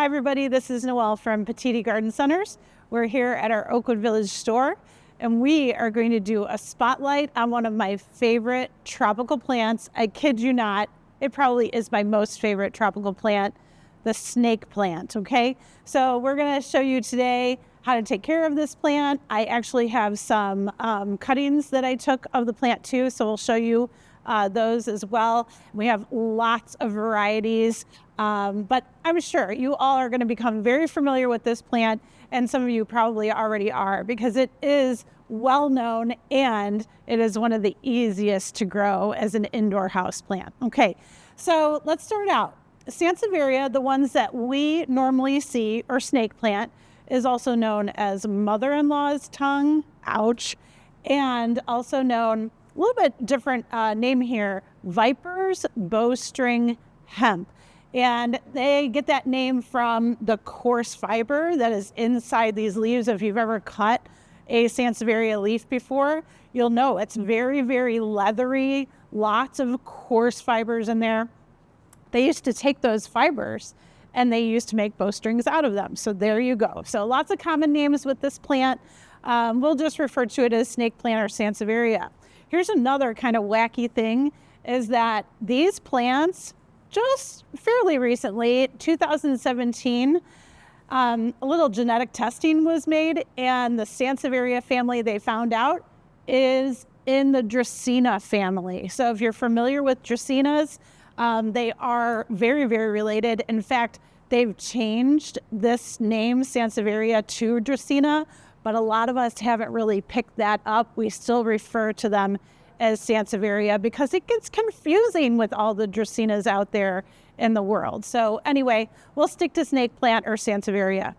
Hi everybody, this is Noelle from Petitti Garden Centers. We're here at our Oakwood Village store, and we are going to do a spotlight on one of my favorite tropical plants. I kid you not, it probably is my most favorite tropical plant, the snake plant, okay? So we're gonna show you today how to take care of this plant. I actually have some cuttings that I took of the plant too, so we'll show you those as well. We have lots of varieties, but I'm sure you all are going to become very familiar with this plant, and some of you probably already are, because it is well known and it is one of the easiest to grow as an indoor house plant. Okay, so let's start out. Sansevieria, the ones that we normally see, or snake plant, is also known as mother-in-law's tongue, ouch, and also known, a little bit different name here, Viper's bowstring hemp. And they get that name from the coarse fiber that is inside these leaves. If you've ever cut a Sansevieria leaf before, you'll know it's very, very leathery, lots of coarse fibers in there. They used to take those fibers and they used to make bowstrings out of them. So there you go. So lots of common names with this plant. We'll just refer to it as snake plant or Sansevieria. Here's another kind of wacky thing, is that these plants, just fairly recently, 2017, a little genetic testing was made, and the Sansevieria family, they found out, is in the Dracaena family. So if you're familiar with Dracaenas, they are very, very related. In fact, they've changed this name, Sansevieria, to Dracaena, but a lot of us haven't really picked that up. We still refer to them as Sansevieria because it gets confusing with all the Dracaenas out there in the world. So anyway, we'll stick to snake plant or Sansevieria.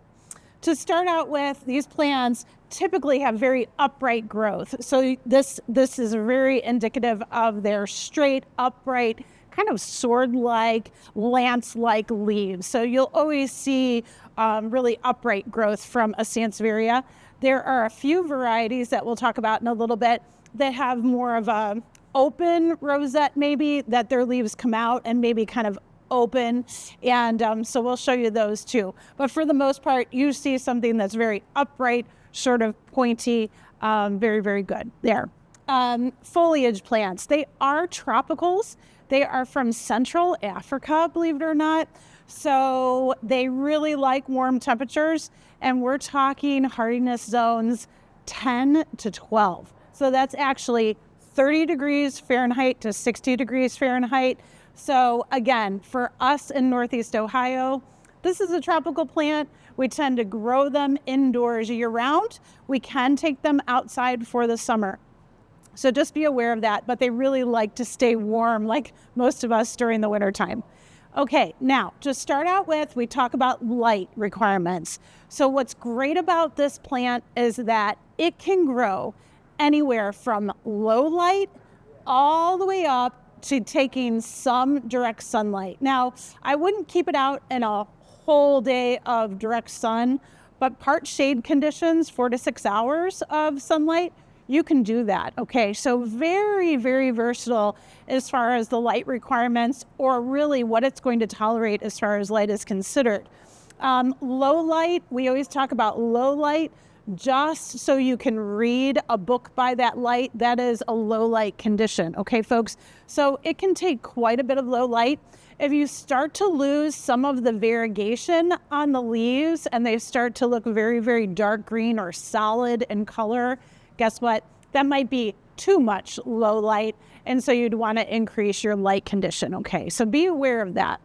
To start out with, these plants typically have very upright growth. So this is very indicative of their straight, upright, kind of sword-like, lance-like leaves. So you'll always see really upright growth from a Sansevieria. There are a few varieties that we'll talk about in a little bit that have more of a open rosette, maybe, that their leaves come out and maybe kind of open. And so we'll show you those too. But for the most part, you see something that's very upright, sort of pointy, very, very good there. Foliage plants, they are tropicals. They are from Central Africa, believe it or not. So they really like warm temperatures, and we're talking hardiness zones 10 to 12. So that's actually 30 degrees Fahrenheit to 60 degrees Fahrenheit. So again, for us in Northeast Ohio, this is a tropical plant. We tend to grow them indoors year round. We can take them outside for the summer. So just be aware of that, but they really like to stay warm like most of us during the winter time. Okay, now to start out with, we talk about light requirements. So what's great about this plant is that it can grow anywhere from low light all the way up to taking some direct sunlight. Now, I wouldn't keep it out in a whole day of direct sun, but part shade conditions, 4 to 6 hours of sunlight, you can do that, okay? So very, very versatile as far as the light requirements, or really what it's going to tolerate as far as light is considered. Low light, we always talk about low light, just so you can read a book by that light. That is a low light condition, okay, folks? So it can take quite a bit of low light. If you start to lose some of the variegation on the leaves and they start to look very, very dark green or solid in color, guess what? That might be too much low light, and so you'd want to increase your light condition, okay? So be aware of that.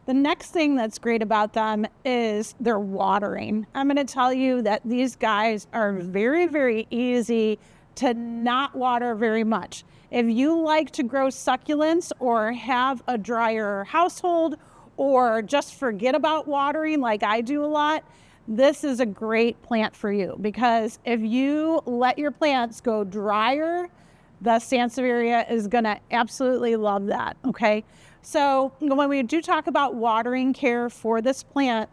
The next thing that's great about them is their watering. I'm going to tell you that these guys are very, very easy to not water very much. If you like to grow succulents or have a drier household or just forget about watering like I do a lot, this is a great plant for you, because if you let your plants go drier, the Sansevieria is going to absolutely love that, okay? So when we do talk about watering care for this plant,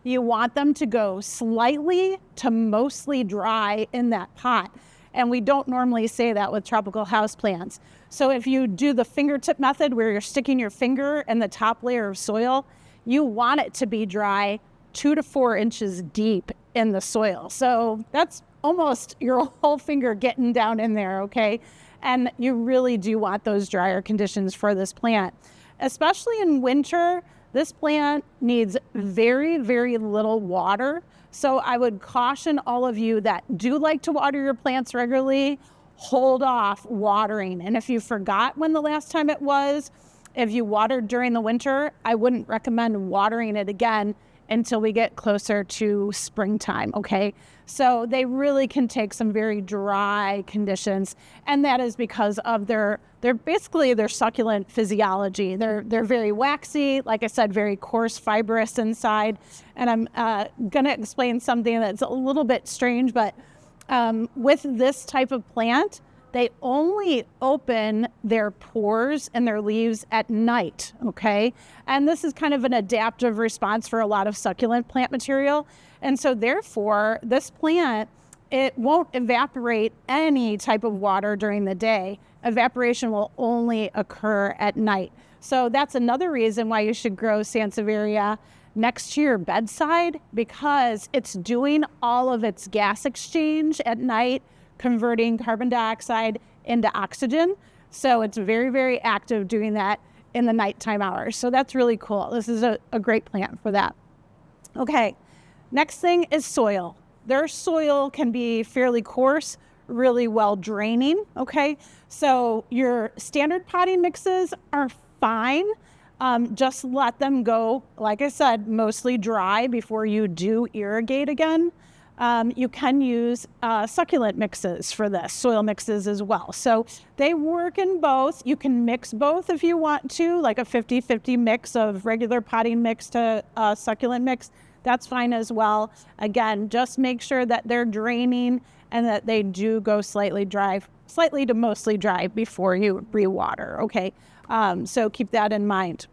you want them to go slightly to mostly dry in that pot. And we don't normally say that with tropical houseplants. So if you do the fingertip method where you're sticking your finger in the top layer of soil, you want it to be dry 2 to 4 inches deep in the soil. So that's almost your whole finger getting down in there, okay? And you really do want those drier conditions for this plant. Especially in winter, this plant needs very, very little water. So I would caution all of you that do like to water your plants regularly, hold off watering. And if you forgot when the last time it was, if you watered during the winter, I wouldn't recommend watering it again until we get closer to springtime, okay? So they really can take some very dry conditions, and that is because of their basically their succulent physiology. They're very waxy, like I said, very coarse, fibrous inside. And I'm gonna explain something that's a little bit strange, but with this type of plant, they only open their pores and their leaves at night, okay? And this is kind of an adaptive response for a lot of succulent plant material. And so therefore, this plant, it won't evaporate any type of water during the day. Evaporation will only occur at night. So that's another reason why you should grow Sansevieria next to your bedside, because it's doing all of its gas exchange at night, converting carbon dioxide into oxygen. So it's very, very active doing that in the nighttime hours. So that's really cool. This is a great plant for that. Okay, next thing is soil. Their soil can be fairly coarse, really well draining, okay? So your standard potting mixes are fine. Just let them go, like I said, mostly dry before you do irrigate again. You can use succulent mixes for this, soil mixes as well. So they work in both. You can mix both if you want to, like a 50-50 mix of regular potting mix to succulent mix. That's fine as well. Again, just make sure that they're draining and that they do go slightly to mostly dry before you rewater, okay? So keep that in mind.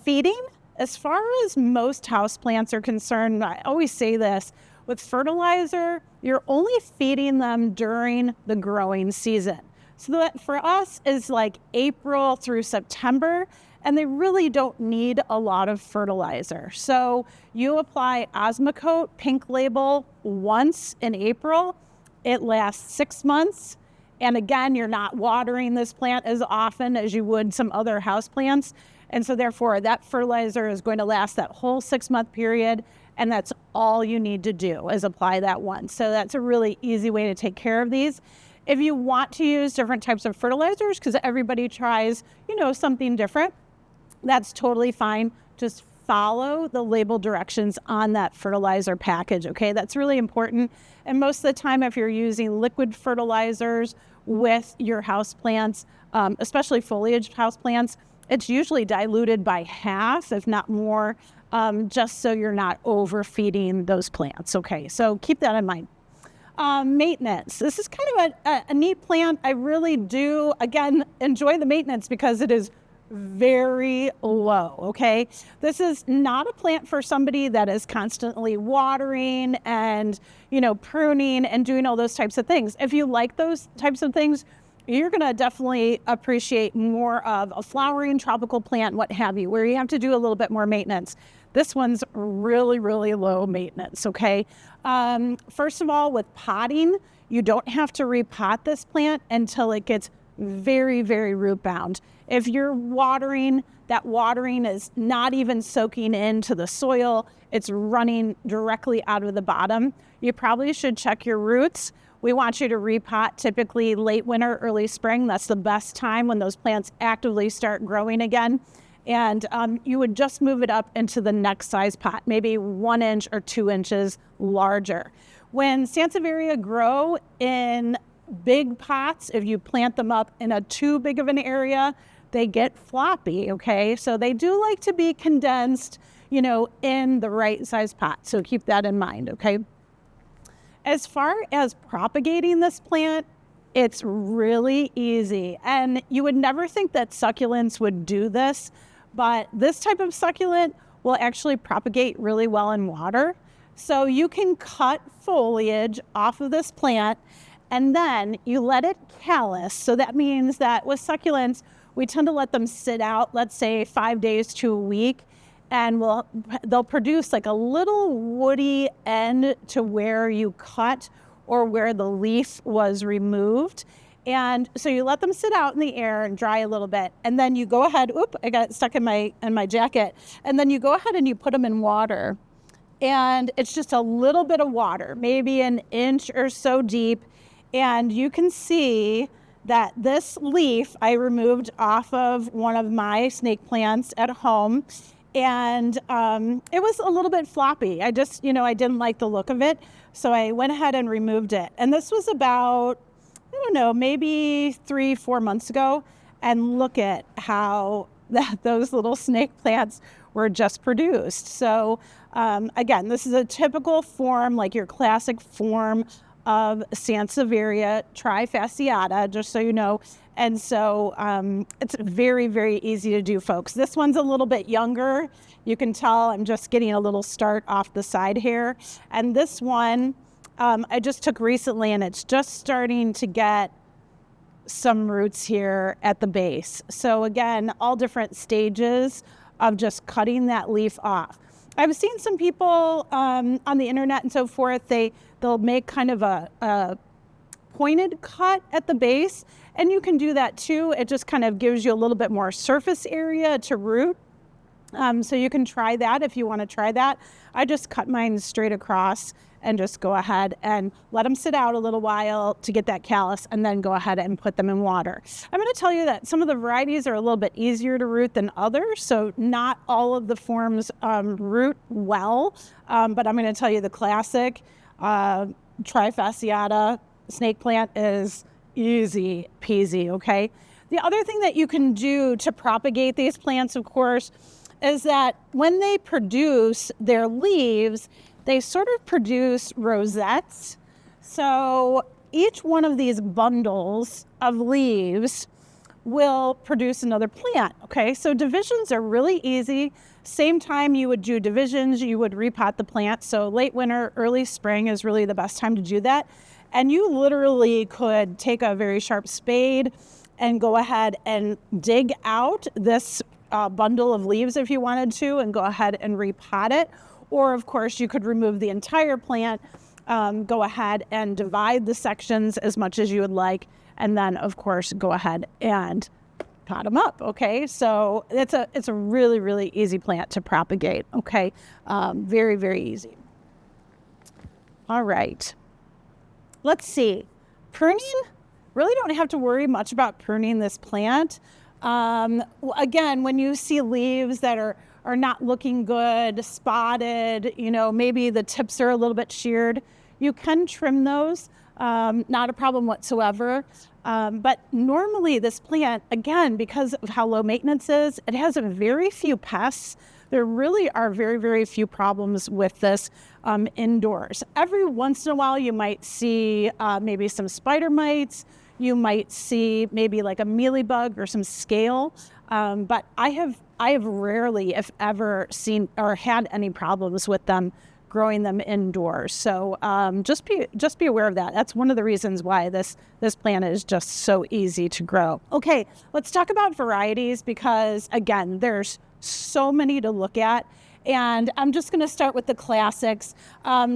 Feeding, as far as most houseplants are concerned, I always say this, with fertilizer, you're only feeding them during the growing season. So that for us is like April through September, and they really don't need a lot of fertilizer. So you apply Osmocote Pink Label once in April. It lasts 6 months. And again, you're not watering this plant as often as you would some other houseplants. And so therefore, that fertilizer is going to last that whole 6-month period. And that's all you need to do is apply that once. So that's a really easy way to take care of these. If you want to use different types of fertilizers, because everybody tries, something different, that's totally fine. Just follow the label directions on that fertilizer package, okay? That's really important. And most of the time, if you're using liquid fertilizers with your houseplants, especially foliage houseplants, it's usually diluted by half, if not more, just so you're not overfeeding those plants, okay? So keep that in mind. Maintenance. This is kind of a neat plant. I really do, again, enjoy the maintenance because it is very low, okay? This is not a plant for somebody that is constantly watering and, pruning and doing all those types of things. If you like those types of things, you're going to definitely appreciate more of a flowering tropical plant, what have you, where you have to do a little bit more maintenance. This one's really, really low maintenance, okay? First of all, with potting, you don't have to repot this plant until it gets very, very root bound. If you're watering, that watering is not even soaking into the soil. It's running directly out of the bottom. You probably should check your roots. We want you to repot typically late winter, early spring. That's the best time when those plants actively start growing again. And you would just move it up into the next size pot, maybe 1 inch or 2 inches larger. When Sansevieria grow in big pots, if you plant them up in a too big of an area, they get floppy, okay? So they do like to be condensed, in the right size pot. So keep that in mind, okay? As far as propagating this plant, it's really easy. And you would never think that succulents would do this, but this type of succulent will actually propagate really well in water. So you can cut foliage off of this plant and then you let it callus. So that means that with succulents, we tend to let them sit out, let's say 5 days to a week. and they'll produce like a little woody end to where you cut or where the leaf was removed. And so you let them sit out in the air and dry a little bit. And then you go ahead, I got it stuck in my jacket. And then you go ahead and you put them in water. And it's just a little bit of water, maybe an inch or so deep. And you can see that this leaf I removed off of one of my snake plants at home. And it was a little bit floppy. I just, I didn't like the look of it. So I went ahead and removed it. And this was about, I don't know, maybe 3-4 months ago. And look at how those little snake plants were just produced. So again, this is a typical form, like your classic form of Sansevieria trifasciata, just so you know. And so it's very, very easy to do, folks. This one's a little bit younger. You can tell I'm just getting a little start off the side here. And this one I just took recently, and it's just starting to get some roots here at the base. So again, all different stages of just cutting that leaf off. I've seen some people on the internet and so forth, they'll make kind of a pointed cut at the base, and you can do that too. It just kind of gives you a little bit more surface area to root. So you can try that if you want to try that. I just cut mine straight across and just go ahead and let them sit out a little while to get that callus, and then go ahead and put them in water. I'm going to tell you that some of the varieties are a little bit easier to root than others, so not all of the forms root well, but I'm going to tell you the classic trifasciata snake plant is easy peasy, okay? The other thing that you can do to propagate these plants, of course, is that when they produce their leaves, they sort of produce rosettes. So each one of these bundles of leaves will produce another plant, okay? So divisions are really easy. Same time you would do divisions, you would repot the plant. So late winter, early spring is really the best time to do that. And you literally could take a very sharp spade and go ahead and dig out this bundle of leaves if you wanted to, and go ahead and repot it. Or of course you could remove the entire plant, go ahead and divide the sections as much as you would like, and then of course go ahead and pot them up, okay? So it's a really, really easy plant to propagate, okay? Very, very easy. All right, let's see. Pruning, really don't have to worry much about pruning this plant. Again, when you see leaves that are not looking good, spotted, maybe the tips are a little bit sheared, you can trim those, not a problem whatsoever. But normally this plant, again, because of how low maintenance is, it has very few pests. There really are very, very few problems with this indoors. Every once in a while you might see maybe some spider mites. You might see maybe like a mealybug or some scale, but I have rarely, if ever, seen or had any problems with them growing them indoors. So just be aware of that. That's one of the reasons why this plant is just so easy to grow. Okay, let's talk about varieties, because again, there's so many to look at. And I'm just going to start with the classics.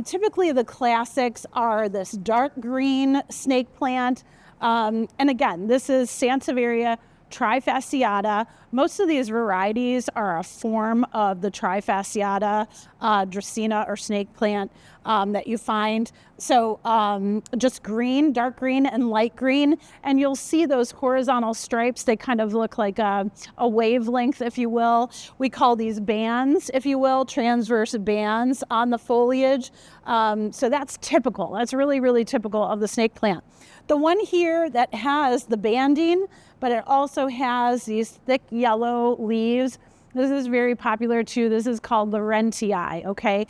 Typically the classics are this dark green snake plant. And again, this is Sansevieria trifasciata. Most of these varieties are a form of the trifasciata Dracaena or snake plant that you find. So just green, dark green, and light green. And you'll see those horizontal stripes. They kind of look like a wavelength, if you will. We call these bands, if you will, transverse bands on the foliage. So that's typical. That's really, really typical of the snake plant. The one here that has the banding, but it also has these thick yellow leaves. This is very popular too. This is called Varieties, okay?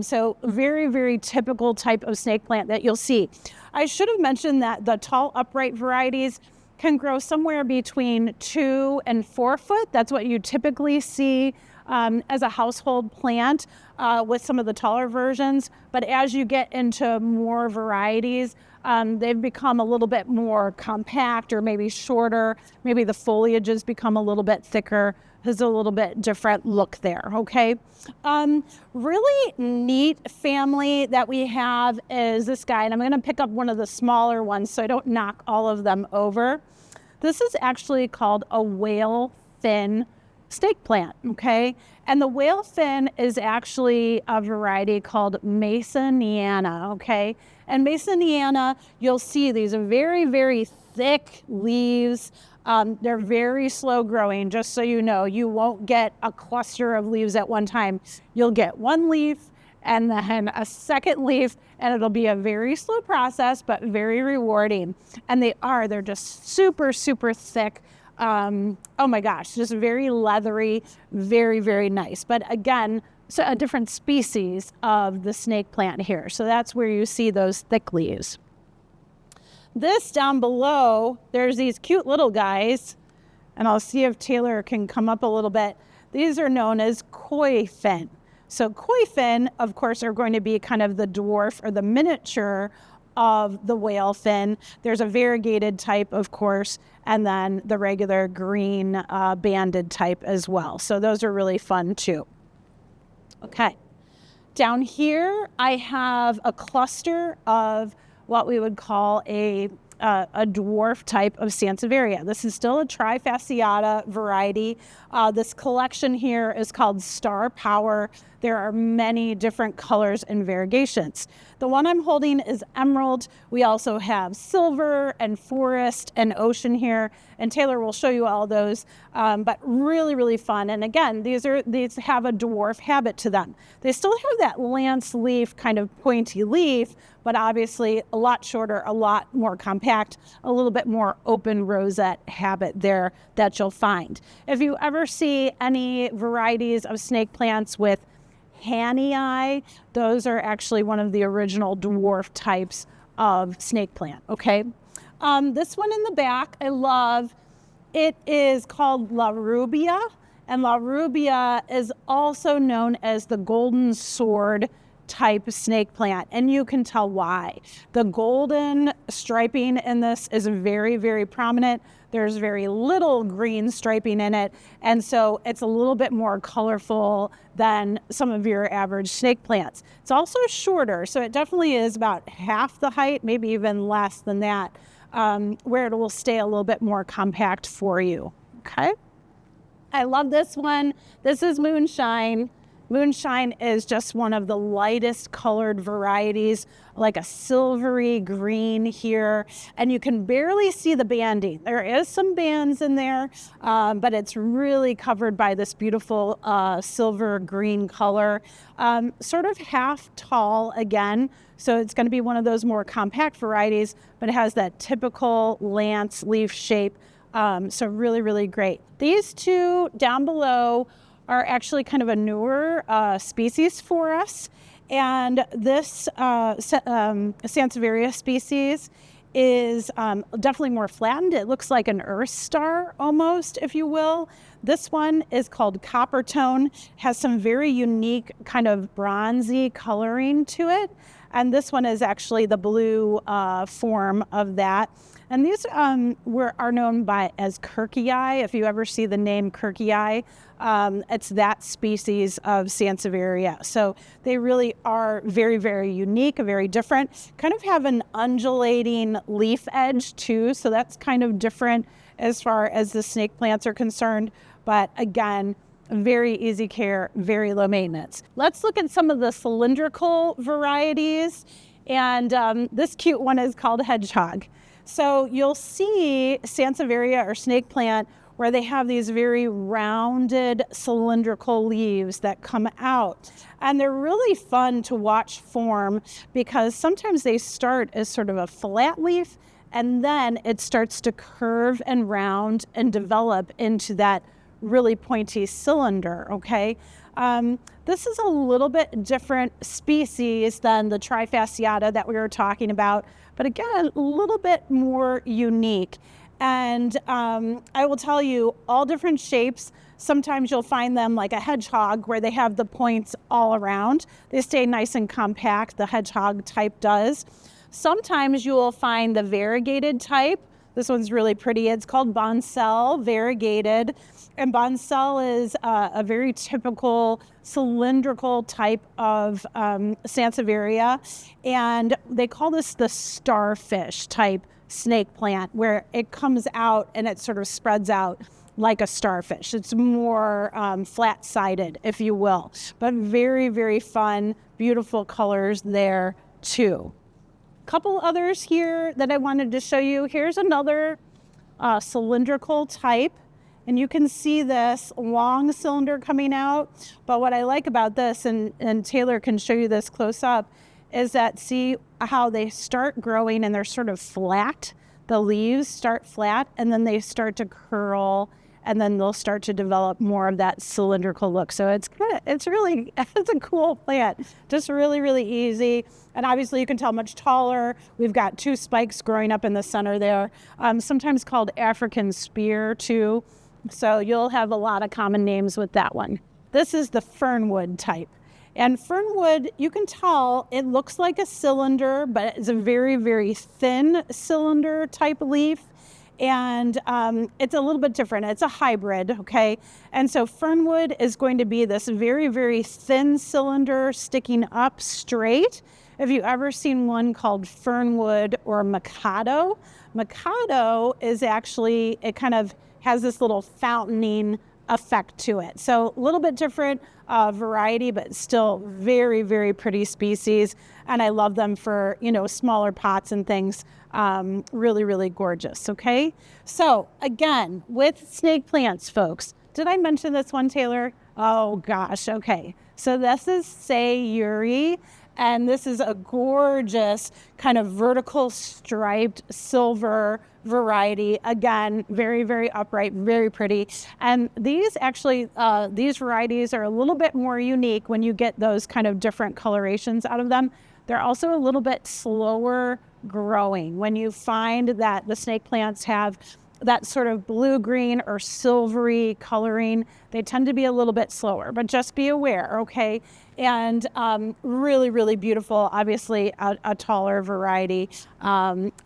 So very, very typical type of snake plant that you'll see. I should have mentioned that the tall upright varieties can grow somewhere between 2 and 4 foot. That's what you typically see as a household plant with some of the taller versions. But as you get into more varieties, they've become a little bit more compact or maybe shorter. Maybe the foliage has become a little bit thicker. There's a little bit different look there, okay? Really neat family that we have is this guy, and I'm gonna pick up one of the smaller ones so I don't knock all of them over. This is actually called a whale fin snake plant, okay? And the whale fin is actually a variety called Masoniana, okay? And Masoniana, you'll see these are very, very thick leaves. They're very slow growing, just so you know. You won't get a cluster of leaves at one time. You'll get one leaf and then a second leaf, and it'll be a very slow process, but very rewarding. And they're just super, super thick. Oh my gosh, just very leathery, very, very nice. But again, so a different species of the snake plant here. So that's where you see those thick leaves. This down below, there's these cute little guys, and I'll see if Taylor can come up a little bit. These are known as koi fin. So koi fin, of course, are going to be kind of the dwarf or the miniature of the whale fin. There's a variegated type, of course, and then the regular green banded type as well. So those are really fun too. Okay. Down here, I have a cluster of what we would call a dwarf type of Sansevieria. This is still a trifasciata variety. This collection here is called Star Power. There are many different colors and variegations. The one I'm holding is emerald. We also have silver and forest and ocean here, and Taylor will show you all those, but really, really fun. And again, these have a dwarf habit to them. They still have that lance leaf, kind of pointy leaf, but obviously a lot shorter, a lot more compact, a little bit more open rosette habit there that you'll find. If you ever see any varieties of snake plants with Hanii, those are actually one of the original dwarf types of snake plant, okay? This one in the back, I love. It is called La Rubia, and La Rubia is also known as the golden sword type snake plant, and you can tell why. The golden striping in this is very, very prominent. There's very little green striping in it, and so it's a little bit more colorful than some of your average snake plants. It's also shorter, so it definitely is about half the height, maybe even less than that, where it will stay a little bit more compact for you, okay? I love this one. This is Moonshine. Moonshine is just one of the lightest colored varieties, like a silvery green here, and you can barely see the banding. There is some bands in there, but it's really covered by this beautiful silver green color, sort of half tall again. So it's going to be one of those more compact varieties, but it has that typical lance leaf shape. So really, really great. These two down below are actually kind of a newer species for us. And this Sansevieria species is definitely more flattened. It looks like an earth star almost, if you will. This one is called Copper Tone, has some very unique kind of bronzy coloring to it. And this one is actually the blue form of that. And these are known as Kirkii. If you ever see the name Kirkii, it's that species of Sansevieria. So they really are very, very unique, very different. Kind of have an undulating leaf edge too, so that's kind of different as far as the snake plants are concerned. But again, very easy care, very low maintenance. Let's look at some of the cylindrical varieties. And this cute one is called Hedgehog. So you'll see Sansevieria or snake plant where they have these very rounded cylindrical leaves that come out. And they're really fun to watch form because sometimes they start as sort of a flat leaf and then it starts to curve and round and develop into that really pointy cylinder, okay? This is a little bit different species than the trifasciata that we were talking about, but again, a little bit more unique. And I will tell you, all different shapes. Sometimes you'll find them like a hedgehog where they have the points all around. They stay nice and compact, the hedgehog type does. Sometimes you will find the variegated type. This one's really pretty. It's called Bonsell variegated. And Bonsell is a very typical cylindrical type of Sansevieria. And they call this the starfish type snake plant, where it comes out and it sort of spreads out like a starfish. It's more flat-sided, if you will, but very, very fun, beautiful colors there too. Couple others here that I wanted to show you. Here's another cylindrical type, and you can see this long cylinder coming out. But what I like about this, and Taylor can show you this close up, is that see how they start growing and they're sort of flat. The leaves start flat and then they start to curl, and then they'll start to develop more of that cylindrical look. So it's a cool plant. Just really, really easy. And obviously you can tell much taller. We've got 2 spikes growing up in the center there, sometimes called African spear too. So you'll have a lot of common names with that one. This is the fernwood type. And fernwood, you can tell it looks like a cylinder, but it's a very, very thin cylinder type leaf. And it's a little bit different. It's a hybrid, okay? And so fernwood is going to be this very, very thin cylinder sticking up straight. Have you ever seen one called fernwood or Mikado? Mikado is actually, it kind of has this little fountaining effect to it. So a little bit different variety, but still very, very pretty species. And I love them for, smaller pots and things. Really, really gorgeous. Okay. So again, with snake plants, folks, did I mention this one, Taylor? Oh gosh. Okay. So this is Sansevieria, and this is a gorgeous kind of vertical striped silver variety. Again, very, very upright, very pretty. And these actually, these varieties are a little bit more unique when you get those kind of different colorations out of them. They're also a little bit slower growing. When you find that the snake plants have that sort of blue-green or silvery coloring, they tend to be a little bit slower, but just be aware, okay? And really, really beautiful, obviously a taller variety.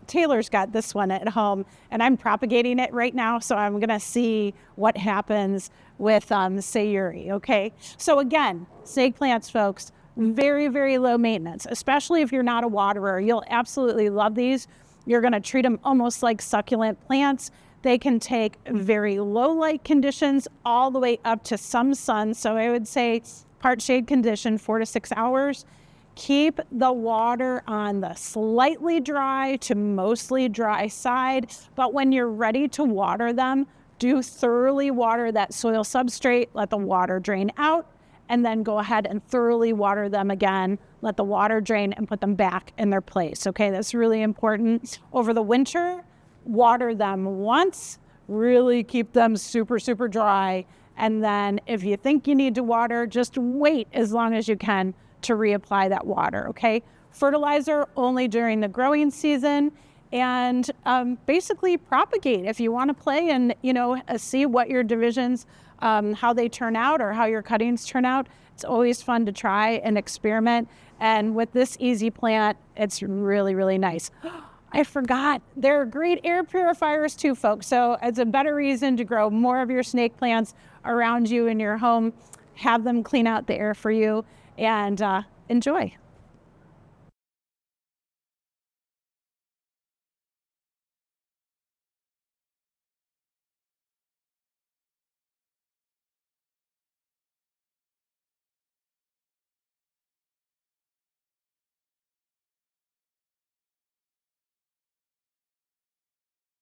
Taylor's got this one at home, and I'm propagating it right now, so I'm gonna see what happens with Sansevieria, okay? So again, snake plants, folks, very, very low maintenance, especially if you're not a waterer. You'll absolutely love these. You're gonna treat them almost like succulent plants. They can take very low light conditions all the way up to some sun. So I would say part shade condition, 4 to 6 hours. Keep the water on the slightly dry to mostly dry side. But when you're ready to water them, do thoroughly water that soil substrate, let the water drain out, and then go ahead and thoroughly water them again. Let the water drain and put them back in their place. Okay, that's really important. Over the winter, water them once, really keep them super, super dry. And then if you think you need to water, just wait as long as you can to reapply that water, okay? Fertilizer only during the growing season, and basically propagate if you want to play and, see what your divisions, how they turn out or how your cuttings turn out. It's always fun to try and experiment. And with this easy plant, it's really, really nice. I forgot, they're great air purifiers too, folks. So it's a better reason to grow more of your snake plants around you in your home. Have them clean out the air for you, and enjoy.